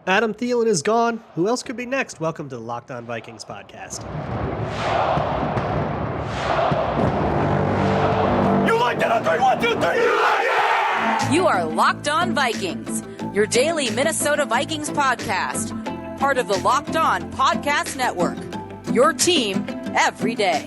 Adam Thielen is gone. Who else could be next? Welcome to the Locked On Vikings podcast. You like that on 3, 1, 2, 3. You like it! You are Locked On Vikings, your daily Minnesota Vikings podcast. Part of the Locked On Podcast Network. Your team every day.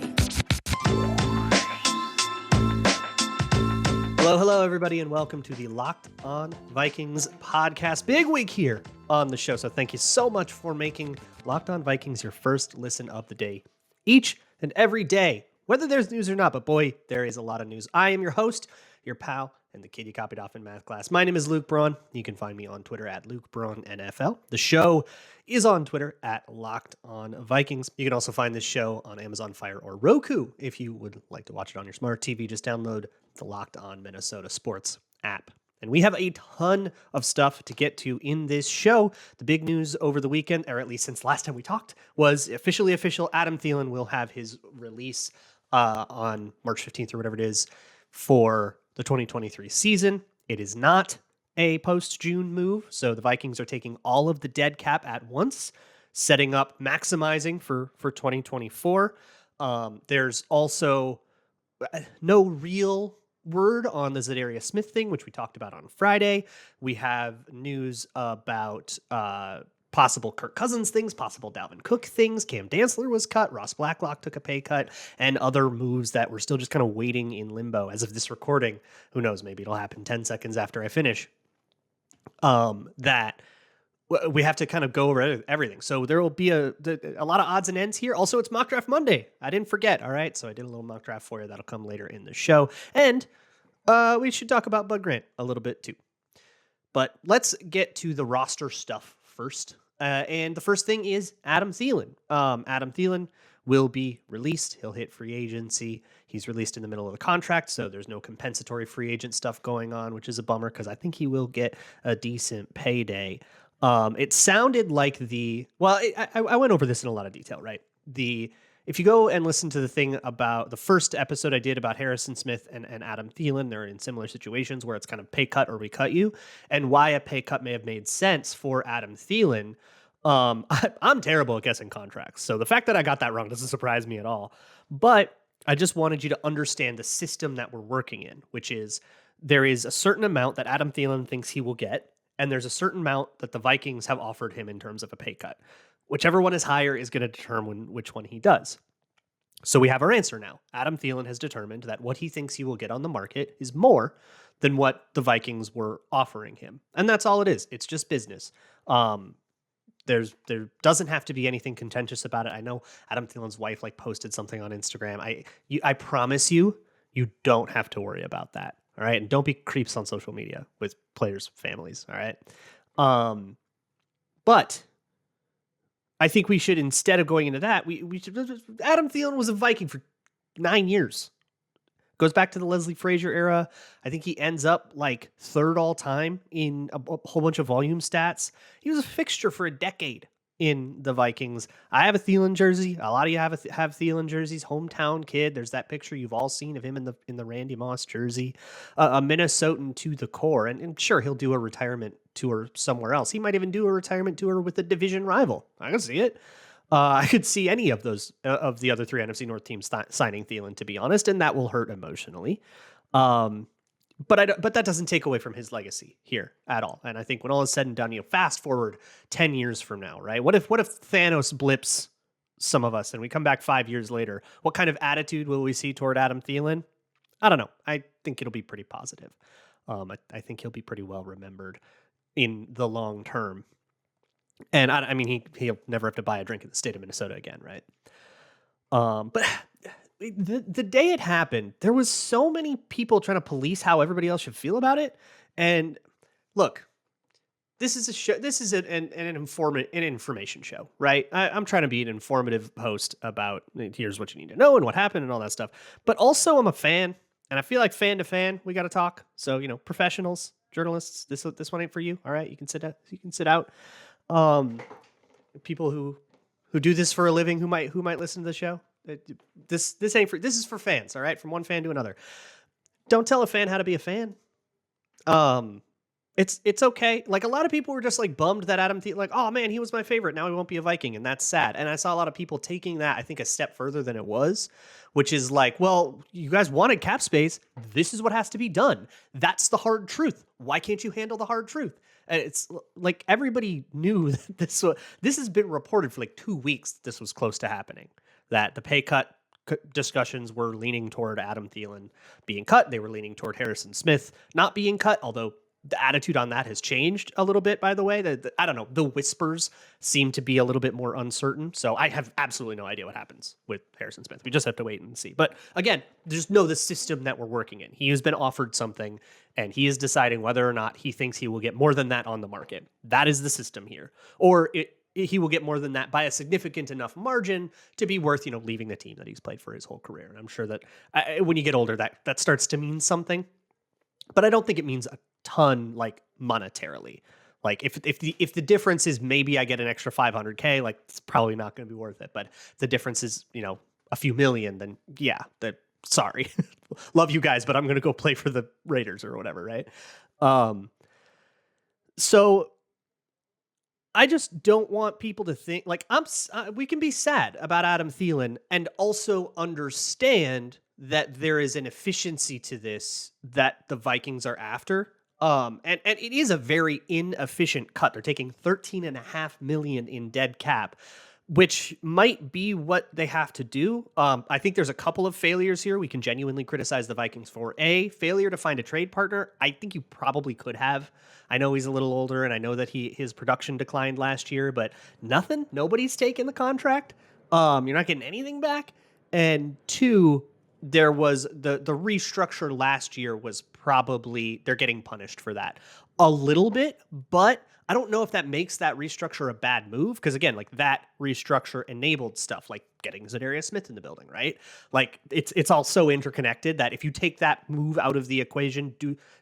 Hello, everybody, and welcome to the Locked On Vikings podcast. Big week here on the show, so thank you so much for making Locked On Vikings your first listen of the day, each and every day, whether there's news or not. But boy, there is a lot of news. I am your host, your pal, and the kid you copied off in math class. My name is Luke Braun. You can find me on Twitter at Luke Braun NFL. The show is on Twitter at Locked On Vikings. You can also find this show on Amazon Fire or Roku. If you would like to watch it on your smart TV, just download the Locked On Minnesota Sports app. And we have a ton of stuff to get to in this show. The big news over the weekend, or at least since last time we talked, was official. Adam Thielen will have his release on March 15th or whatever it is for the 2023 season. It is not a post-June move, so the Vikings are taking all of the dead cap at once, setting up, maximizing for 2024. There's also no real word on the Zadarius Smith thing, which we talked about on Friday. We have news about possible Kirk Cousins things, possible Dalvin Cook things. Cam Dantzler was cut. Ross Blacklock took a pay cut, and other moves that we're still just kind of waiting in limbo as of this recording. Who knows? Maybe it'll happen 10 seconds after I finish. That we have to kind of go over everything. So there will be a lot of odds and ends here. Also, it's Mock Draft Monday. I didn't forget. All right. So I did a little mock draft for you. That'll come later in the show. And we should talk about Bud Grant a little bit too. But let's get to the roster stuff first. And the first thing is Adam Thielen. Adam Thielen will be released. He'll hit free agency. He's released in the middle of the contract, so there's no compensatory free agent stuff going on, which is a bummer because I think he will get a decent payday. It sounded like I went over this in a lot of detail, right? If you go and listen to the thing about the first episode I did about Harrison Smith and Adam Thielen, they're in similar situations where it's kind of pay cut or we cut you, and why a pay cut may have made sense for Adam Thielen. I'm terrible at guessing contracts, so the fact that I got that wrong doesn't surprise me at all. But I just wanted you to understand the system that we're working in, which is there is a certain amount that Adam Thielen thinks he will get, and there's a certain amount that the Vikings have offered him in terms of a pay cut. Whichever one is higher is going to determine which one he does. So we have our answer now. Adam Thielen has determined that what he thinks he will get on the market is more than what the Vikings were offering him. And that's all it is. It's just business. There doesn't have to be anything contentious about it. I know Adam Thielen's wife posted something on Instagram. I promise you don't have to worry about that. All right. And don't be creeps on social media with players' families. All right. But I think we should, instead of going into that, we should. Adam Thielen was a Viking for 9 years. Goes back to the Leslie Frazier era. I think he ends up third all time in a whole bunch of volume stats. He was a fixture for a decade in the Vikings. I have a Thielen jersey. A lot of you have Thielen jerseys. Hometown kid. There's that picture you've all seen of him in the Randy Moss jersey. A Minnesotan to the core. And sure, he'll do a retirement tour somewhere else. He might even do a retirement tour with a division rival. I can see it. I could see any of those of the other three NFC North teams signing Thielen, to be honest, and that will hurt emotionally. But that doesn't take away from his legacy here at all. And I think when all is said and done, fast forward 10 years from now, right? What if Thanos blips some of us and we come back 5 years later? What kind of attitude will we see toward Adam Thielen? I don't know. I think it'll be pretty positive. I think he'll be pretty well remembered in the long term. And I mean, he'll never have to buy a drink in the state of Minnesota again, right? But the day it happened, there was so many people trying to police how everybody else should feel about it. And look, this is a show. This is an information show, right? I'm trying to be an informative host about here's what you need to know and what happened and all that stuff. But also, I'm a fan, and I feel like fan to fan, we got to talk. So professionals, journalists, this one ain't for you. All right, you can sit out. People who do this for a living who might listen to the show. This is for fans, all right? From one fan to another. Don't tell a fan how to be a fan. It's okay. Like a lot of people were just like bummed that Adam Thielen, like, oh man, he was my favorite. Now he won't be a Viking, and that's sad. And I saw a lot of people taking that, I think, a step further than it was, which is like, well, you guys wanted cap space. This is what has to be done. That's the hard truth. Why can't you handle the hard truth? And it's like everybody knew that this has been reported for like 2 weeks. This was close to happening. That the pay cut discussions were leaning toward Adam Thielen being cut. They were leaning toward Harrison Smith not being cut, although the attitude on that has changed a little bit, by the way. I don't know. The whispers seem to be a little bit more uncertain. So I have absolutely no idea what happens with Harrison Smith. We just have to wait and see. But again, just know the system that we're working in. He has been offered something, and he is deciding whether or not he thinks he will get more than that on the market. That is the system here. Or he will get more than that by a significant enough margin to be worth, leaving the team that he's played for his whole career. And I'm sure that when you get older, that starts to mean something. But I don't think it means a ton, like monetarily. Like if the difference is maybe I get an extra $500K, like it's probably not going to be worth it. But if the difference is, a few million, then yeah, sorry, love you guys, but I'm going to go play for the Raiders or whatever, right? So I just don't want people to think like we can be sad about Adam Thielen and also understand that there is an efficiency to this that the Vikings are after. And it is a very inefficient cut. They're taking $13.5 million in dead cap, which might be what they have to do. I think there's a couple of failures here we can genuinely criticize the Vikings for. A, failure to find a trade partner. I think you probably could have. I know he's a little older, and I know that his production declined last year, but nobody's taken the contract. You're not getting anything back. And two, there was the restructure last year was probably, they're getting punished for that a little bit, but I don't know if that makes that restructure a bad move. Because again, like that restructure enabled stuff like getting Zadarius Smith in the building, right? Like it's all so interconnected that if you take that move out of the equation,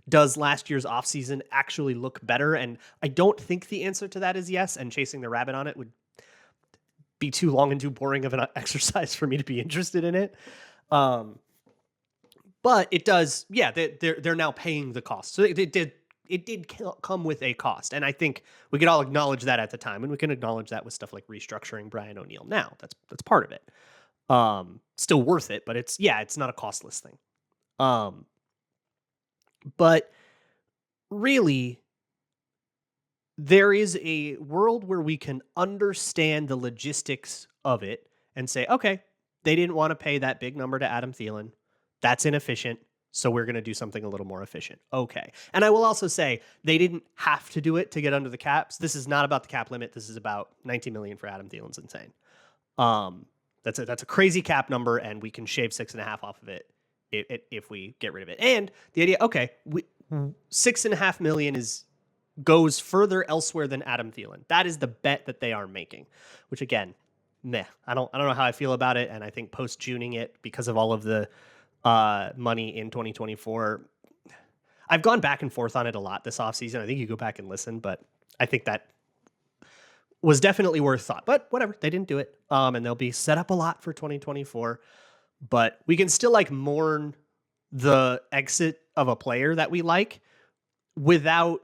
does last year's offseason actually look better? And I don't think the answer to that is yes. And chasing the rabbit on it would be too long and too boring of an exercise for me to be interested in it. But it does, yeah, they're now paying the cost. So it did come with a cost. And I think we could all acknowledge that at the time, and we can acknowledge that with stuff like restructuring Brian O'Neill now. That's part of it. Still worth it, but it's not a costless thing. But really, there is a world where we can understand the logistics of it and say, okay, they didn't want to pay that big number to Adam Thielen. That's inefficient. So we're going to do something a little more efficient. Okay. And I will also say they didn't have to do it to get under the caps. This is not about the cap limit. This is about $19 million for Adam Thielen's insane. That's a crazy cap number, and we can shave 6.5 off of it if we get rid of it. And the idea, okay, $6.5 million goes further elsewhere than Adam Thielen. That is the bet that they are making, which again, meh. I don't know how I feel about it. And I think post-Juning it because of all of the money in 2024. I've gone back and forth on it a lot this offseason. I think you go back and listen, but I think that was definitely worth thought. But whatever, they didn't do it. And they'll be set up a lot for 2024. But we can still like mourn the exit of a player that we like without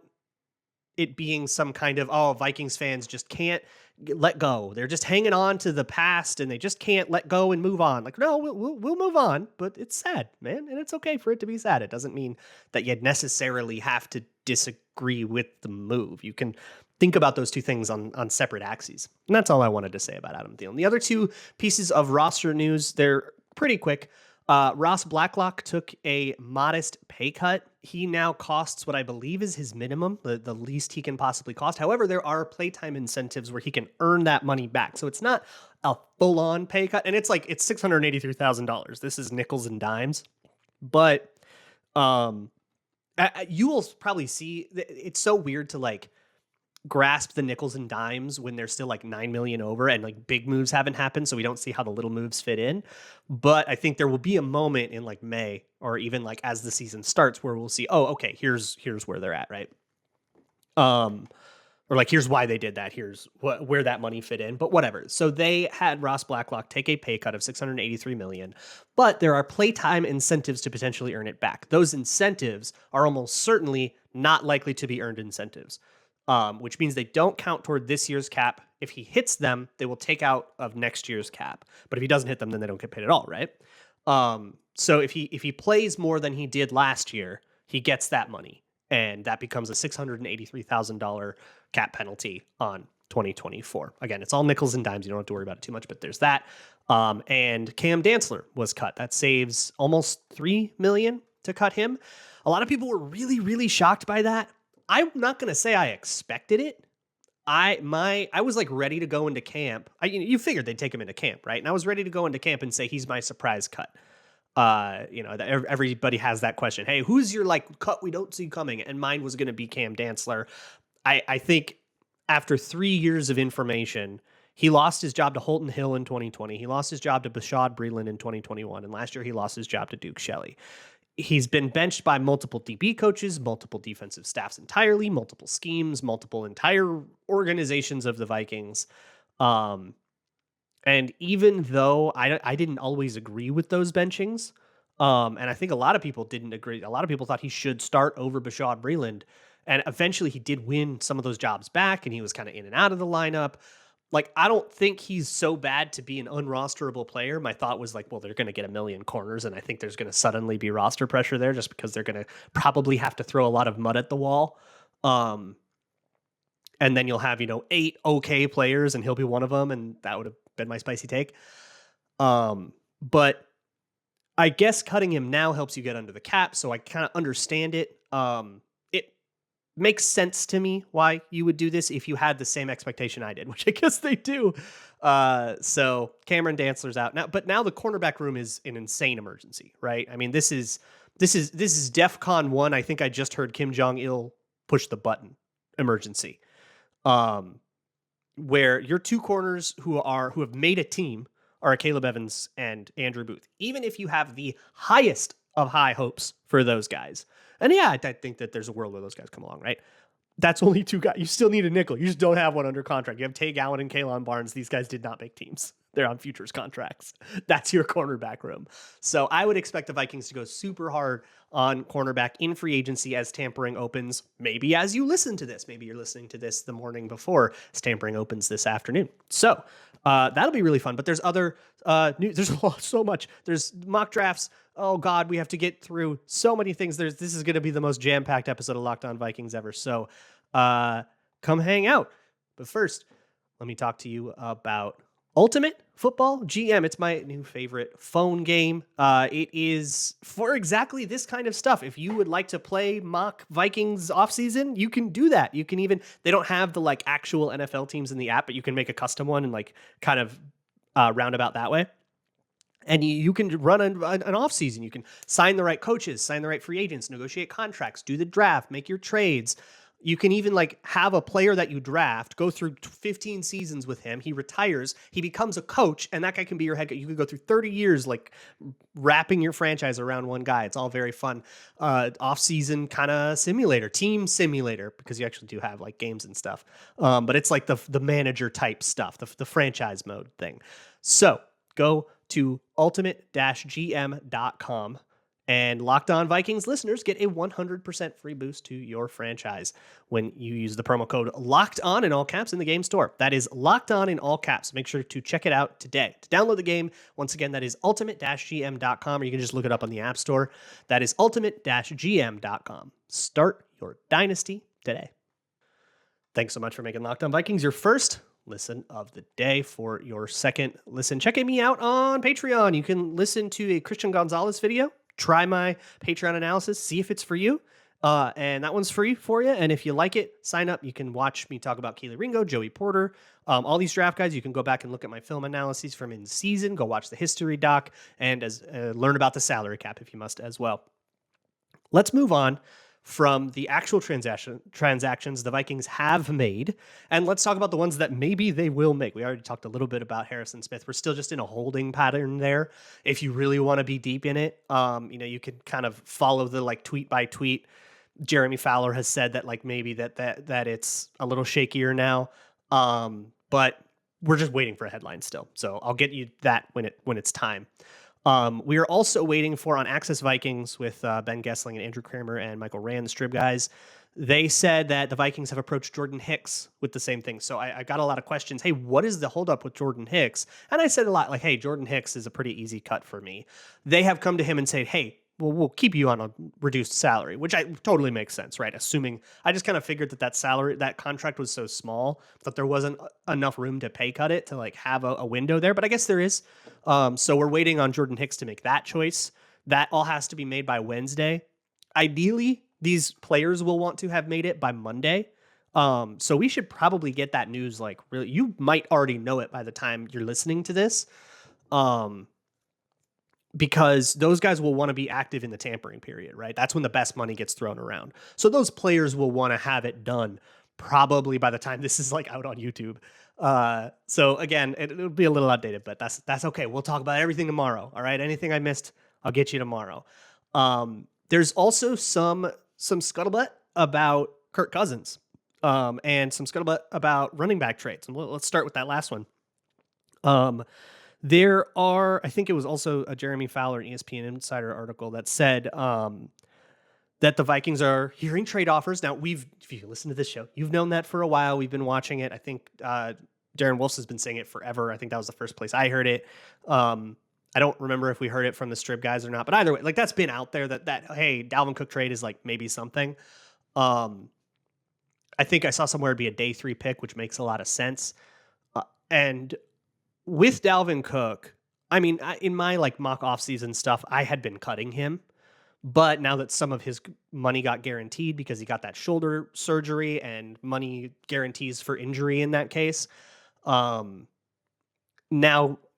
it being some kind of, Vikings fans just can't let go. They're just hanging on to the past and they just can't let go and move on. Like, no, we'll move on, but it's sad, man. And it's okay for it to be sad. It doesn't mean that you necessarily have to disagree with the move. You can think about those two things on separate axes. And that's all I wanted to say about Adam Thielen. The other two pieces of roster news, they're pretty quick. Ross Blacklock took a modest pay cut. He now costs what I believe is his minimum, the least he can possibly cost. However, there are playtime incentives where he can earn that money back. So it's not a full-on pay cut. And it's $683,000. This is nickels and dimes. But you will probably see, it's so weird to like grasp the nickels and dimes when they're still like 9 million over and like big moves haven't happened. So we don't see how the little moves fit in. But I think there will be a moment in like May or even like as the season starts where we'll see, okay, here's where they're at. Right. Or like, here's why they did that. Here's where that money fit in, but whatever. So they had Ross Blacklock take a pay cut of $683 million, but there are playtime incentives to potentially earn it back. Those incentives are almost certainly not likely to be earned incentives, which means they don't count toward this year's cap. If he hits them, they will take out of next year's cap. But if he doesn't hit them, then they don't get paid at all, right? So if he plays more than he did last year, he gets that money, and that becomes a $683,000 cap penalty on 2024. Again, it's all nickels and dimes. You don't have to worry about it too much, but there's that. And Cam Dantzler was cut. That saves almost $3 million to cut him. A lot of people were really, really shocked by that. I'm not going to say I expected it. I was like ready to go into camp. You figured they'd take him into camp, right? And I was ready to go into camp and say he's my surprise cut. Everybody has that question. Hey, who's your like cut we don't see coming? And mine was going to be Cam Dantzler. I think after 3 years of information, he lost his job to Holton Hill in 2020. He lost his job to Bashaud Breeland in 2021. And last year he lost his job to Duke Shelley. He's been benched by multiple DB coaches, multiple defensive staffs entirely, multiple schemes, multiple entire organizations of the Vikings. And even though I didn't always agree with those benchings, and I think a lot of people didn't agree. A lot of people thought he should start over Bashaud Breeland. And eventually he did win some of those jobs back, and he was kind of in and out of the lineup. Like, I don't think he's so bad to be an unrosterable player. My thought was like, well, they're going to get a million corners, and I think there's going to suddenly be roster pressure there just because they're going to probably have to throw a lot of mud at the wall. And then you'll have, 8 okay players, and he'll be one of them, and that would have been my spicy take. But I guess cutting him now helps you get under the cap, so I kind of understand it. It makes sense to me why you would do this if you had the same expectation I did, which I guess they do. So Cameron Dantzler's out now, but now the cornerback room is an insane emergency, right? I mean, this is DEFCON 1. I think I just heard Kim Jong-il push the button emergency. Where your two corners who have made a team are Caleb Evans and Andrew Booth. Even if you have the highest of high hopes for those guys. And yeah, I think that there's a world where those guys come along, right? That's only 2 guys. You still need a nickel. You just don't have one under contract. You have Tay Gowan and Kalen Barnes. These guys did not make teams. They're on futures contracts. That's your cornerback room. So I would expect the Vikings to go super hard on cornerback in free agency as tampering opens. Maybe as you listen to this, maybe you're listening to this the morning before as tampering opens this afternoon. So that'll be really fun. But there's other news. There's so much. There's mock drafts. Oh God, we have to get through so many things. This is going to be the most jam-packed episode of Locked On Vikings ever. So come hang out. But first, let me talk to you about Ultimate Football GM. It's my new favorite phone game. It is for exactly this kind of stuff. If you would like to play mock Vikings offseason, you can do that. You can even, they don't have the like actual NFL teams in the app, but you can make a custom one and like kind of roundabout that way. And you can run an offseason. You can sign the right coaches, sign the right free agents, negotiate contracts, do the draft, make your trades. You can even like have a player that you draft, go through 15 seasons with him. He retires, he becomes a coach, and that guy can be your head coach. You could go through 30 years like wrapping your franchise around one guy. It's all very fun. Off-season kind of simulator, team simulator, because you actually do have like games and stuff. But it's like the manager type stuff, the franchise mode thing. So go to ultimate-gm.com. And Locked On Vikings listeners get a 100% free boost to your franchise when you use the promo code Locked On in all caps in the game store. That is Locked On in all caps. Make sure to check it out today. To download the game, once again, that is ultimate-gm.com, or you can just look it up on the App Store. That is ultimate-gm.com. Start your dynasty today. Thanks so much for making Locked On Vikings your first listen of the day. For your second listen, check me out on Patreon. You can listen to a Christian Gonzalez video. Try my Patreon analysis, see if it's for you. And that one's free for you. And if you like it, sign up. You can watch me talk about Keely Ringo, Joey Porter, all these draft guys. You can go back and look at my film analyses from in season, go watch the history doc, and learn about the salary cap if you must as well. Let's move on from the actual transactions the Vikings have made, and let's talk about the ones that maybe they will make. We already talked a little bit about Harrison Smith. We're still just in a holding pattern there. If you really want to be deep in it, you can kind of follow the like tweet by tweet. Jeremy Fowler has said that like maybe that it's a little shakier now, but we're just waiting for a headline still. So I'll get you that when it's time. We are also waiting for on Access Vikings with Ben Gessling and Andrew Kramer and Michael Rand, the Strib guys. They said that the Vikings have approached Jordan Hicks with the same thing. So I got a lot of questions. Hey, what is the holdup with Jordan Hicks? And I said a lot like, hey, Jordan Hicks is a pretty easy cut for me. They have come to him and said, hey, well, we'll keep you on a reduced salary, which totally makes sense, right? Assuming I just kind of figured that salary, that contract was so small that there wasn't enough room to pay cut it to like have a window there. But I guess there is. So we're waiting on Jordan Hicks to make that choice. That all has to be made by Wednesday. Ideally, these players will want to have made it by Monday. So we should probably get that news like really. You might already know it by the time you're listening to this. Because those guys will want to be active in the tampering period, right? That's when the best money gets thrown around. So those players will want to have it done probably by the time this is like out on YouTube. So again, it'll be a little outdated, but that's okay. We'll talk about everything tomorrow. All right. Anything I missed, I'll get you tomorrow. There's also some scuttlebutt about Kirk Cousins, and some scuttlebutt about running back trades. And let's start with that last one. There are, I think it was also a Jeremy Fowler ESPN Insider article that said that the Vikings are hearing trade offers. Now, if you listen to this show, you've known that for a while. We've been watching it. I think Darren Wolfs has been saying it forever. I think that was the first place I heard it. I don't remember if we heard it from the Strib guys or not, but either way, like that's been out there that hey, Dalvin Cook trade is like maybe something. I think I saw somewhere it'd be a day 3 pick, which makes a lot of sense. And with Dalvin Cook, I mean, in my like mock offseason stuff, I had been cutting him, but now that some of his money got guaranteed because he got that shoulder surgery and money guarantees for injury in that case, now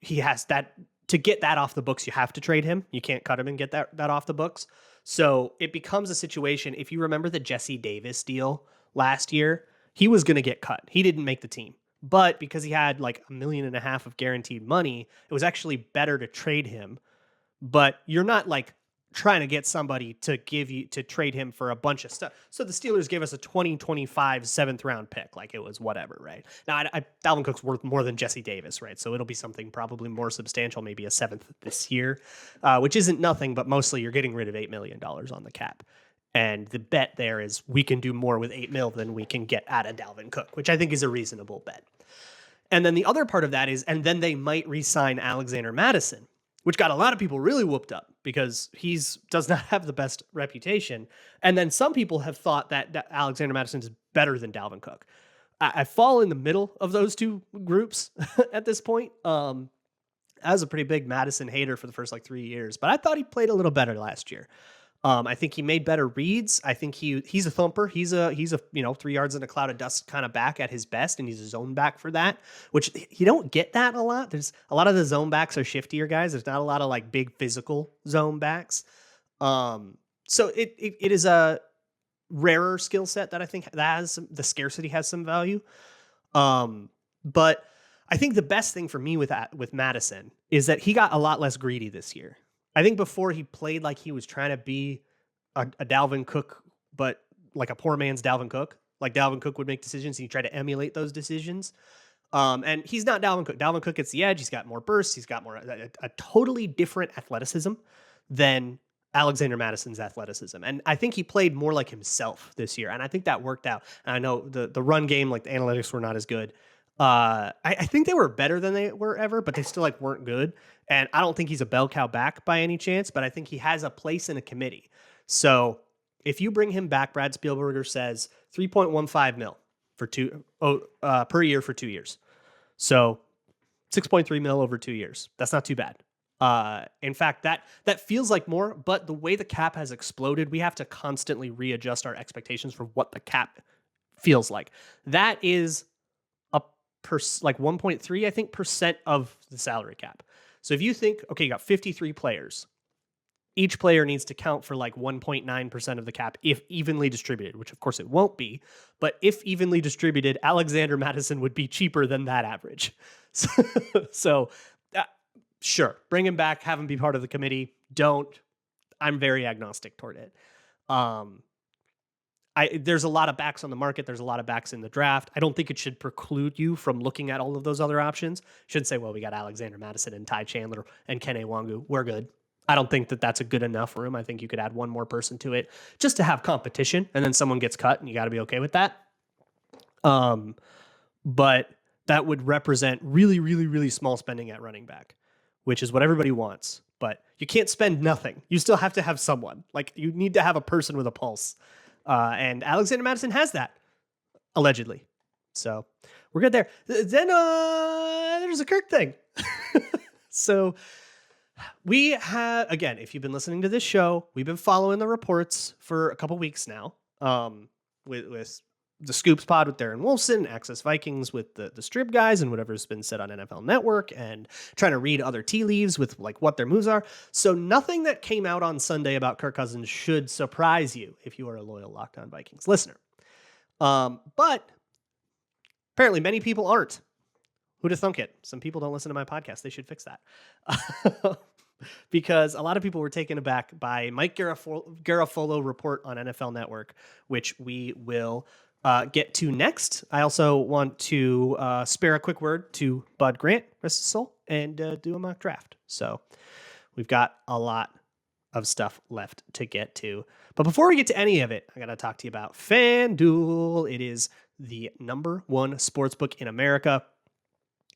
he has that. To get that off the books, you have to trade him. You can't cut him and get that off the books. So it becomes a situation. If you remember the Jesse Davis deal last year, he was going to get cut. He didn't make the team. But because he had like $1.5 million of guaranteed money, it was actually better to trade him. But you're not like trying to get somebody to trade him for a bunch of stuff. So the Steelers gave us a 2025 7th round pick. Like it was whatever, right? Now, Dalvin Cook's worth more than Jesse Davis, right? So it'll be something probably more substantial, maybe a 7th this year, which isn't nothing, but mostly you're getting rid of $8 million on the cap. And the bet there is we can do more with $8 million than we can get out of Dalvin Cook, which I think is a reasonable bet. And then the other part of that is, and then they might re-sign Alexander Mattison, which got a lot of people really whooped up because does not have the best reputation. And then some people have thought that Alexander Mattison is better than Dalvin Cook. I fall in the middle of those two groups at this point. I was a pretty big Mattison hater for the first like 3 years, but I thought he played a little better last year. I think he made better reads. I think he's a thumper. He's a 3 yards in a cloud of dust kind of back at his best, and he's a zone back for that, which you don't get that a lot. There's a lot of the zone backs are shiftier guys. There's not a lot of like big physical zone backs. So it is a rarer skill set that I think that has the scarcity has some value. But I think the best thing for me with Mattison is that he got a lot less greedy this year. I think before he played like he was trying to be a Dalvin Cook, but like a poor man's Dalvin Cook. Like Dalvin Cook would make decisions, and he tried to emulate those decisions. And he's not Dalvin Cook. Dalvin Cook gets the edge. He's got more bursts. He's got more a totally different athleticism than Alexander Mattison's athleticism. And I think he played more like himself this year, and I think that worked out. And I know the run game, like the analytics were not as good. I think they were better than they were ever, but they still like weren't good. And I don't think he's a bell cow back by any chance, but I think he has a place in a committee. So if you bring him back, Brad Spielberger says $3.15 million per year for 2 years. So $6.3 million over 2 years. That's not too bad. In fact, that feels like more, but the way the cap has exploded, we have to constantly readjust our expectations for what the cap feels like. That is like 1.3, I think, percent of the salary cap. So if you think, okay, you got 53 players, each player needs to count for like 1.9% of the cap if evenly distributed, which of course it won't be. But if evenly distributed, Alexander Mattison would be cheaper than that average. So sure, bring him back, have him be part of the committee. Don't. I'm very agnostic toward it. There's a lot of backs on the market. There's a lot of backs in the draft. I don't think it should preclude you from looking at all of those other options. Shouldn't say, well, we got Alexander Mattison and Ty Chandler and Ken Ewangu. We're good. I don't think that that's a good enough room. I think you could add one more person to it just to have competition, and then someone gets cut, and you got to be okay with that. But that would represent really, really, really small spending at running back, which is what everybody wants. But you can't spend nothing. You still have to have someone. Like, you need to have a person with a pulse. And Alexander Mattison has that, allegedly. So we're good there. Then there's a Kirk thing. So we have, again, if you've been listening to this show, we've been following the reports for a couple weeks now, with the Scoops Pod with Darren Wolfson, Access Vikings with the Strib guys, and whatever's been said on NFL Network, and trying to read other tea leaves with like what their moves are. So nothing that came out on Sunday about Kirk Cousins should surprise you if you are a loyal Locked On Vikings listener. But apparently many people aren't. Who'd have thunk it? Some people don't listen to my podcast. They should fix that. Because a lot of people were taken aback by Mike Garafolo report on NFL Network, which we will get to next. I also want to spare a quick word to Bud Grant, rest his soul, and do a mock draft. So we've got a lot of stuff left to get to. But before we get to any of it, I got to talk to you about FanDuel. It is the #1 sportsbook in America.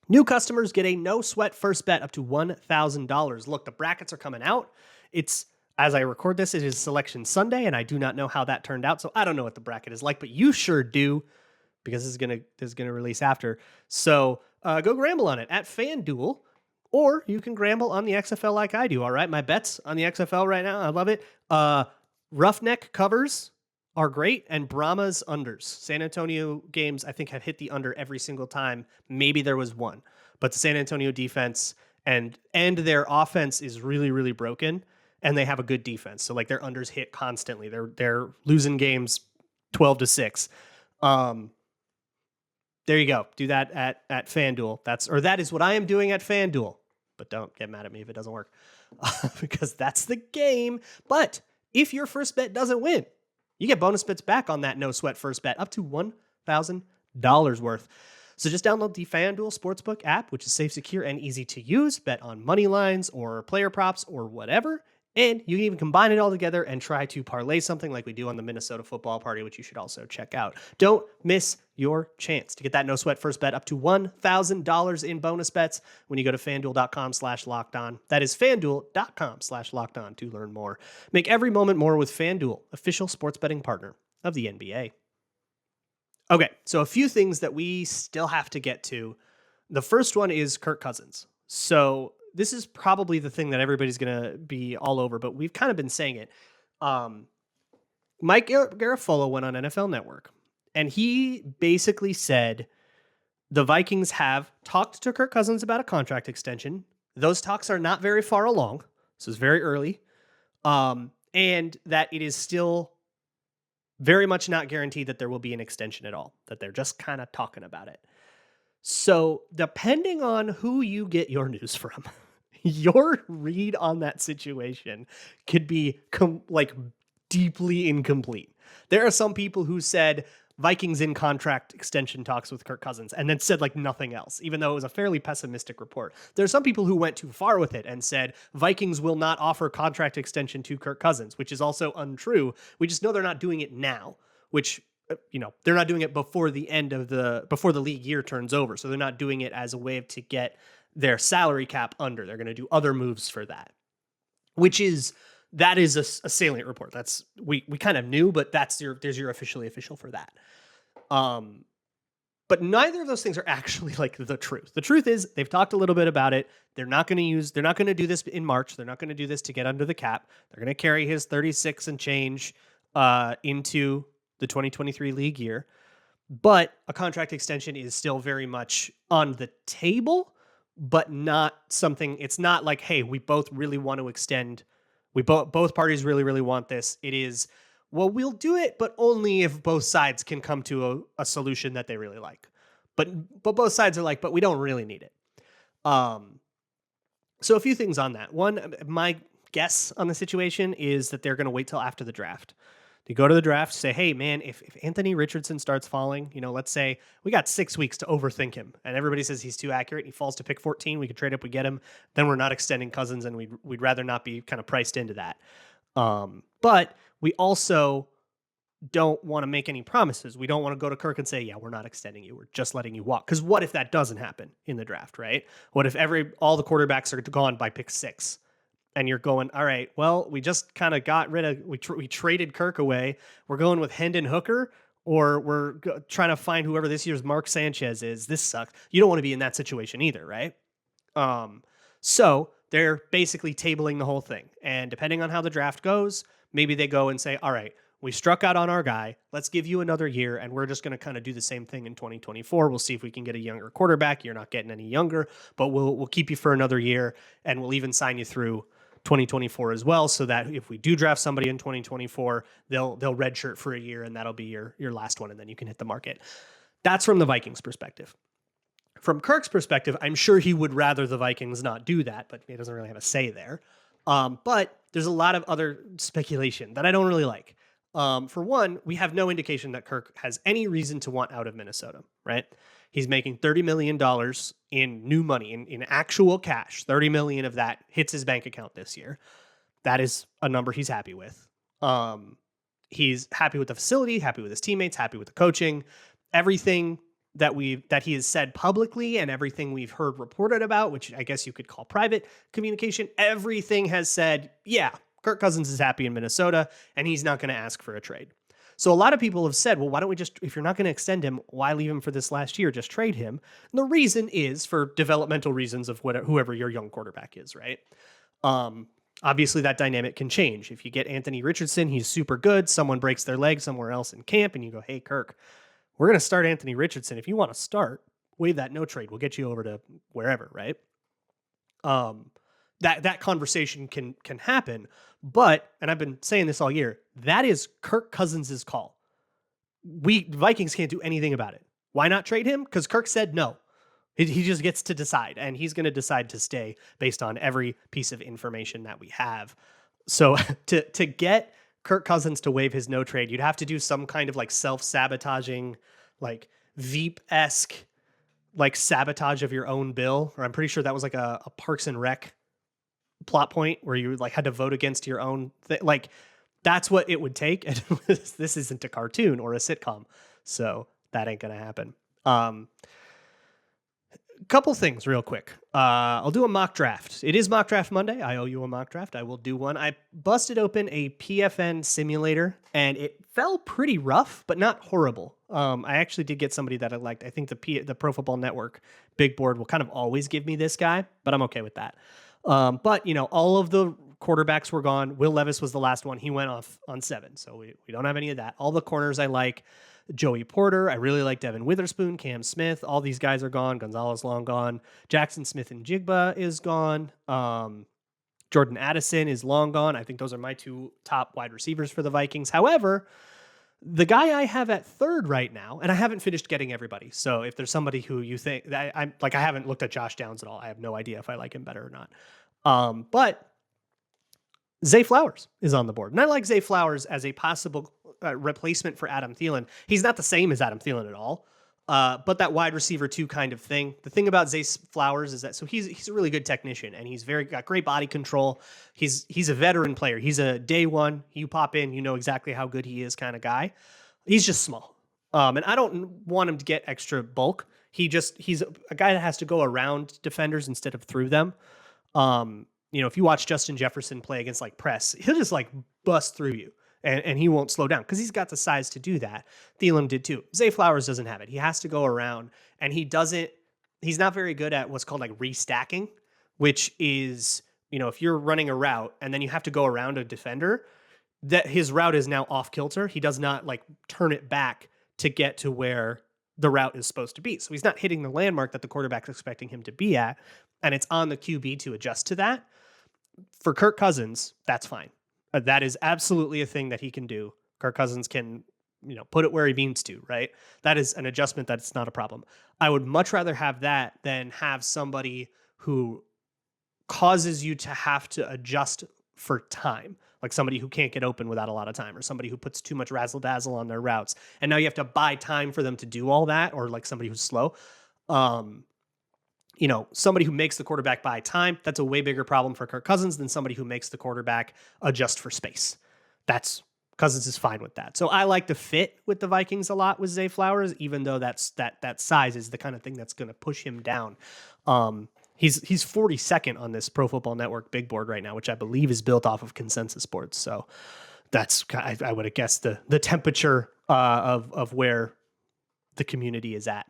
New customers get a no-sweat first bet up to $1,000. Look, the brackets are coming out. It's, as I record this, it is Selection Sunday, and I do not know how that turned out, so I don't know what the bracket is like, but you sure do, because this is gonna release after. So go gamble on it at FanDuel, or you can gamble on the XFL like I do, all right? My bets on the XFL right now, I love it. Roughneck covers are great, and Brahma's unders. San Antonio games, I think, have hit the under every single time. Maybe there was one, but the San Antonio defense and their offense is really, really broken, and they have a good defense. So like their unders hit constantly. They're losing games 12-6. There you go. Do that at FanDuel. That is what I am doing at FanDuel. But don't get mad at me if it doesn't work, because that's the game. But if your first bet doesn't win, you get bonus bets back on that no-sweat first bet, up to $1,000 worth. So just download the FanDuel Sportsbook app, which is safe, secure, and easy to use. Bet on money lines or player props or whatever. And you can even combine it all together and try to parlay something like we do on the Minnesota Football Party, which you should also check out. Don't miss your chance to get that no-sweat first bet up to $1,000 in bonus bets when you go to FanDuel.com/lockedon. That is FanDuel.com/lockedon to learn more. Make every moment more with FanDuel, official sports betting partner of the NBA. Okay, so a few things that we still have to get to. The first one is Kirk Cousins. So this is probably the thing that everybody's going to be all over, but we've kind of been saying it. Mike Garafolo went on NFL Network, and he basically said the Vikings have talked to Kirk Cousins about a contract extension. Those talks are not very far along. This is very early. And that it is still very much not guaranteed that there will be an extension at all, that they're just kind of talking about it. So depending on who you get your news from, your read on that situation could be deeply incomplete. There are some people who said Vikings in contract extension talks with Kirk Cousins and then said like nothing else, even though it was a fairly pessimistic report. There are some people who went too far with it and said Vikings will not offer contract extension to Kirk Cousins, which is also untrue. We just know they're not doing it now, which, they're not doing it before the league year turns over. So they're not doing it as a way to get their salary cap under. They're going to do other moves for that, that is a salient report. That's we kind of knew, but there's your official for that. But neither of those things are actually like the truth. The truth is they've talked a little bit about it. They're not going to do this in March. They're not going to do this to get under the cap. They're going to carry his 36 and change into the 2023 league year. But a contract extension is still very much on the table, but not something. It's not like, hey, we both really want to extend. We both parties really, really want this. It is, well, we'll do it, but only if both sides can come to a solution that they really like. But both sides are like, but we don't really need it. So a few things on that. One, my guess on the situation is that they're going to wait till after the draft. You go to the draft, say, hey, man, if Anthony Richardson starts falling, let's say we got 6 weeks to overthink him and everybody says he's too accurate. And he falls to pick 14. We could trade up, we get him. Then we're not extending Cousins and we'd rather not be kind of priced into that. But we also don't want to make any promises. We don't want to go to Kirk and say, yeah, we're not extending you. We're just letting you walk. Because what if that doesn't happen in the draft, right? What if all the quarterbacks are gone by pick 6? And you're going, all right, well, we just kind of got rid of, we traded Kirk away. We're going with Hendon Hooker, or we're trying to find whoever this year's Mark Sanchez is. This sucks. You don't want to be in that situation either, right? So they're basically tabling the whole thing. And depending on how the draft goes, maybe they go and say, all right, we struck out on our guy. Let's give you another year, and we're just going to kind of do the same thing in 2024. We'll see if we can get a younger quarterback. You're not getting any younger, but we'll keep you for another year, and we'll even sign you through 2024 as well, so that if we do draft somebody in 2024, they'll redshirt for a year, and that'll be your last one, and then you can hit the market. That's from the Vikings perspective. From Kirk's perspective, I'm sure he would rather the Vikings not do that, but he doesn't really have a say there. But there's a lot of other speculation that I don't really like. For one, we have no indication that Kirk has any reason to want out of Minnesota, right? He's making $30 million in new money, in actual cash. $30 million of that hits his bank account this year. That is a number he's happy with. He's happy with the facility, happy with his teammates, happy with the coaching. Everything that he has said publicly and everything we've heard reported about, which I guess you could call private communication, everything has said, yeah, Kirk Cousins is happy in Minnesota and he's not going to ask for a trade. So a lot of people have said, well, why don't we just, if you're not going to extend him, why leave him for this last year? Just trade him. And the reason is for developmental reasons of whoever your young quarterback is, right? Obviously, that dynamic can change. If you get Anthony Richardson, he's super good. Someone breaks their leg somewhere else in camp, and you go, hey, Kirk, we're going to start Anthony Richardson. If you want to start, waive that no trade. We'll get you over to wherever, right? That conversation can happen. But, and I've been saying this all year, that is Kirk Cousins' call. Vikings can't do anything about it. Why not trade him? Because Kirk said no. He just gets to decide, and he's going to decide to stay based on every piece of information that we have. So to get Kirk Cousins to waive his no trade, you'd have to do some kind of like self-sabotaging, like Veep-esque, like sabotage of your own bill. Or I'm pretty sure that was like a Parks and Rec plot point where you like had to vote against your own thing. Like that's what it would take. And this isn't a cartoon or a sitcom, so that ain't gonna happen. Couple things real quick. I'll do a mock draft. It is mock draft Monday. I owe you a mock draft. I will do one. I busted open a PFN simulator and it fell pretty rough, but not horrible. I actually did get somebody that I liked. I think the Pro Football Network big board will kind of always give me this guy, but I'm okay with that. But all of the quarterbacks were gone. Will Levis was the last one. He went off on 7. So we don't have any of that. All the corners I like. Joey Porter. I really like Devin Witherspoon, Cam Smith. All these guys are gone. Gonzalez long gone. Jackson Smith and Jigba is gone. Jordan Addison is long gone. I think those are my 2 top wide receivers for the Vikings. However, the guy I have at 3rd right now, and I haven't finished getting everybody. So if there's somebody who you think that I haven't looked at Josh Downs at all. I have no idea if I like him better or not. But Zay Flowers is on the board. And I like Zay Flowers as a possible replacement for Adam Thielen. He's not the same as Adam Thielen at all, but that wide receiver 2 kind of thing. The thing about Zay Flowers is that he's a really good technician, and he's got great body control. He's a veteran player. He's a day one. You pop in, you know exactly how good he is kind of guy. He's just small. And I don't want him to get extra bulk. He's a guy that has to go around defenders instead of through them. If you watch Justin Jefferson play against like press, he'll just like bust through you and he won't slow down because he's got the size to do that. Thielen did too. Zay Flowers doesn't have it. He has to go around, and he's not very good at what's called like restacking, which is, if you're running a route and then you have to go around a defender, that his route is now off kilter. He does not like turn it back to get to where the route is supposed to be. So he's not hitting the landmark that the quarterback's expecting him to be at. And it's on the QB to adjust to that. For Kirk Cousins, that's fine. That is absolutely a thing that he can do. Kirk Cousins can, put it where he needs to, right? That is an adjustment that's not a problem. I would much rather have that than have somebody who causes you to have to adjust for time. like somebody who can't get open without a lot of time, or somebody who puts too much razzle dazzle on their routes. And now you have to buy time for them to do all that, or like somebody who's slow. Somebody who makes the quarterback buy time, that's a way bigger problem for Kirk Cousins than somebody who makes the quarterback adjust for space. Cousins is fine with that. So I like the fit with the Vikings a lot with Zay Flowers, even though that size is the kind of thing that's going to push him down. He's 42nd on this Pro Football Network big board right now, which I believe is built off of consensus boards. So that's, I would have guessed the temperature of where the community is at.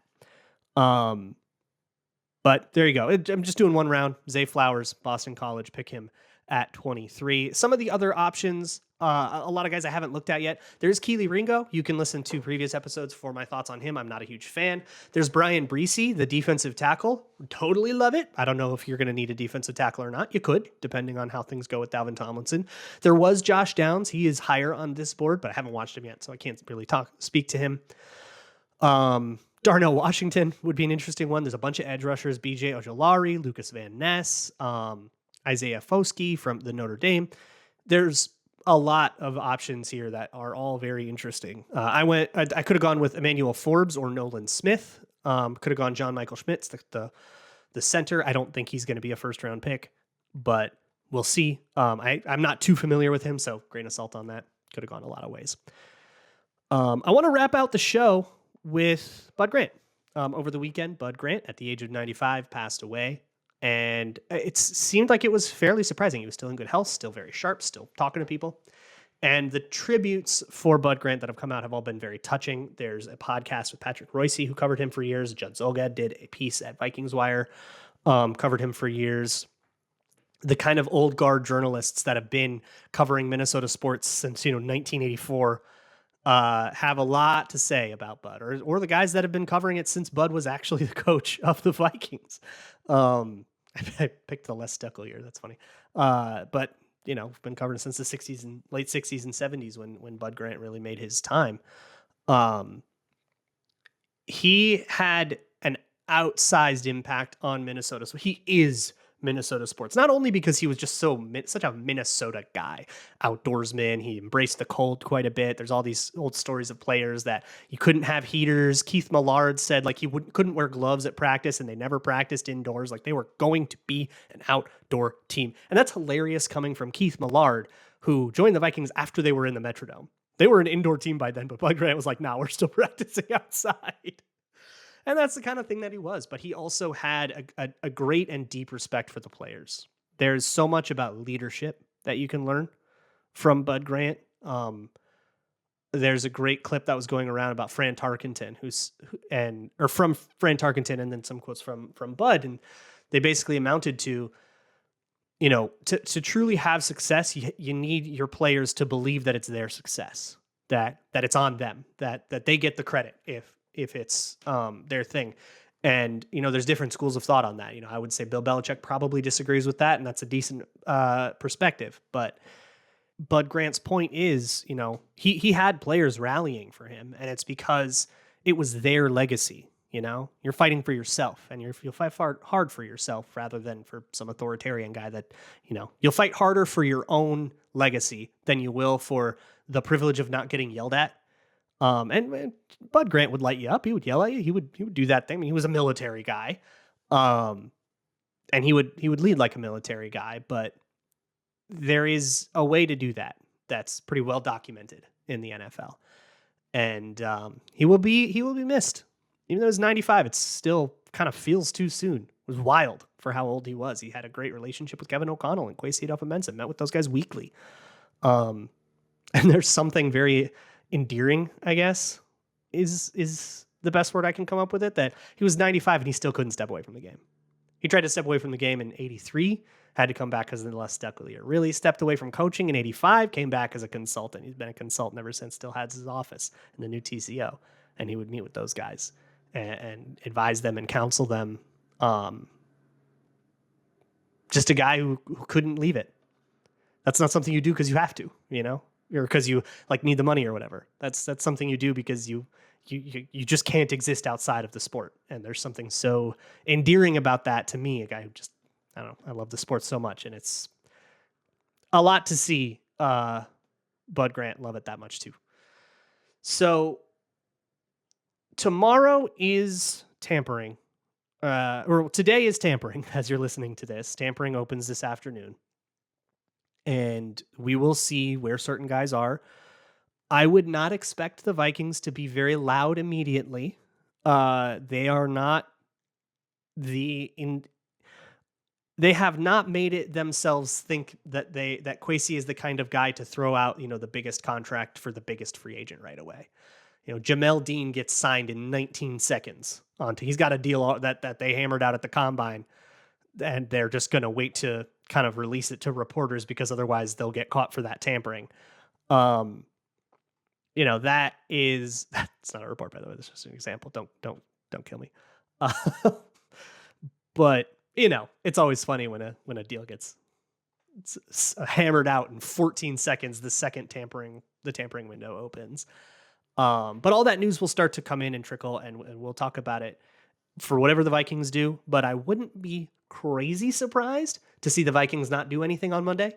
But there you go. I'm just doing one round. Zay Flowers, Boston College, pick him at 23. Some of the other options, a lot of guys I haven't looked at yet. There's Keely Ringo. You can listen to previous episodes for my thoughts on him. I'm not a huge fan. There's Brian Breesy, the defensive tackle. Totally love it. I don't know if you're going to need a defensive tackle or not. You could, depending on how things go with Dalvin Tomlinson. There was Josh Downs. He is higher on this board, but I haven't watched him yet, so I can't really speak to him. Darnell Washington would be an interesting one. There's a bunch of edge rushers: BJ Ojolari, Lucas Van Ness, Isaiah Foskey from the Notre Dame. There's a lot of options here that are all very interesting. I could have gone with Emmanuel Forbes or Nolan Smith. Could have gone John Michael Schmitz, the center. I don't think he's going to be a first round pick, but we'll see. I'm not too familiar with him, so grain of salt on that. Could have gone a lot of ways. I want to wrap out the show with Bud Grant. Over the weekend, Bud Grant, at the age of 95, passed away. And it seemed like it was fairly surprising. He was still in good health, still very sharp, still talking to people. And the tributes for Bud Grant that have come out have all been very touching. There's a podcast with Patrick Royce, who covered him for years. Judd Zolgad did a piece at Vikings Wire, covered him for years. The kind of old guard journalists that have been covering Minnesota sports since 1984 have a lot to say about Bud, or the guys that have been covering it since Bud was actually the coach of the Vikings. I picked the Les Steckel year. That's funny. But we've been covering since the 60s and late 60s and 70s when Bud Grant really made his time. He had an outsized impact on Minnesota. So he is Minnesota sports, not only because he was just such a Minnesota guy, outdoorsman. He embraced the cold quite a bit. There's all these old stories of players that you couldn't have heaters. Keith Millard said like he couldn't wear gloves at practice, and they never practiced indoors. Like they were going to be an outdoor team. And that's hilarious coming from Keith Millard, who joined the Vikings after they were in the Metrodome. They were an indoor team by then, but Bud Grant was like, nah, we're still practicing outside. And that's the kind of thing that he was. But he also had a great and deep respect for the players. There's so much about leadership that you can learn from Bud Grant. There's a great clip that was going around about Fran Tarkenton, from Fran Tarkenton, and then some quotes from Bud. And they basically amounted to, to truly have success, you need your players to believe that it's their success, that it's on them, that they get the credit if it's their thing. And, there's different schools of thought on that. I would say Bill Belichick probably disagrees with that, and that's a decent perspective. But Bud Grant's point is, he had players rallying for him, and it's because it was their legacy. You're fighting for yourself, and you'll fight hard for yourself rather than for some authoritarian guy that, you'll fight harder for your own legacy than you will for the privilege of not getting yelled at. And Bud Grant would light you up. He would yell at you. He would do that thing. I mean, he was a military guy. And he would lead like a military guy, but there is a way to do that. That's pretty well documented in the NFL. And, he will be missed. Even though he's 95, it still kind of feels too soon. It was wild for how old he was. He had a great relationship with Kevin O'Connell and Kwesi Adofo-Mensah, met with those guys weekly. And there's something very endearing, I guess, is the best word I can come up with it, that he was 95 and he still couldn't step away from the game. He tried to step away from the game in 83, had to come back because of the Les Steckel year. Really stepped away from coaching in 85, came back as a consultant. He's been a consultant ever since, still has his office in the new TCO, and he would meet with those guys and advise them and counsel them. Just a guy who couldn't leave it. That's not something you do because you have to, or because you need the money or whatever. That's something you do because you just can't exist outside of the sport. And there's something so endearing about that to me, a guy who just, I love the sport so much. And it's a lot to see Bud Grant, love it that much too. So tomorrow is tampering. Or today is tampering as you're listening to this. Tampering opens this afternoon. And we will see where certain guys are. I would not expect the Vikings to be very loud immediately. They are not they have not made it themselves think that Kwesi is the kind of guy to throw out, the biggest contract for the biggest free agent right away. Jamel Dean gets signed in 19 seconds. He's got a deal that they hammered out at the combine, and they're just going to wait to kind of release it to reporters because otherwise they'll get caught for that tampering. That's not a report, by the way. That's just an example. Don't kill me. But it's always funny when a deal gets hammered out in 14 seconds. The tampering window opens. But all that news will start to come in and trickle, and we'll talk about it for whatever the Vikings do. But I wouldn't be crazy surprised to see the Vikings not do anything on Monday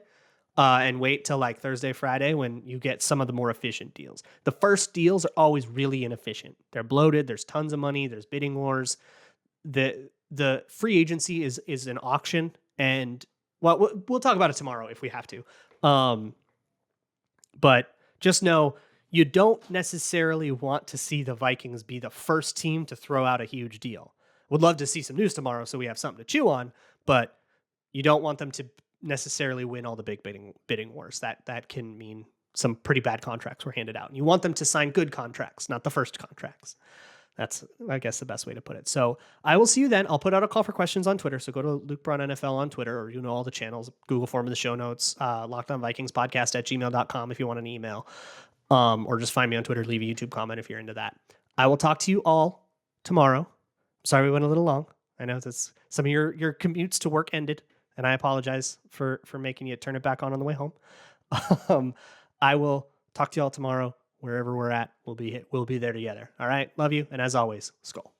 and wait till like Thursday, Friday when you get some of the more efficient deals. The first deals are always really inefficient. They're bloated. There's tons of money. There's bidding wars. The free agency is an auction, and we'll talk about it tomorrow if we have to. But just know you don't necessarily want to see the Vikings be the first team to throw out a huge deal. Would love to see some news tomorrow so we have something to chew on, but you don't want them to necessarily win all the big bidding wars. That can mean some pretty bad contracts were handed out. And you want them to sign good contracts, not the first contracts. That's, I guess, the best way to put it. So I will see you then. I'll put out a call for questions on Twitter. So go to Luke Braun NFL on Twitter, or all the channels, Google form in the show notes, lockedonvikingspodcast@gmail.com if you want an email, or just find me on Twitter, leave a YouTube comment if you're into that. I will talk to you all tomorrow. Sorry we went a little long. I know that's some of your commutes to work ended, and I apologize for making you turn it back on the way home. I will talk to you all tomorrow. Wherever we're at, we'll be there together. All right. Love you. And as always, Skull.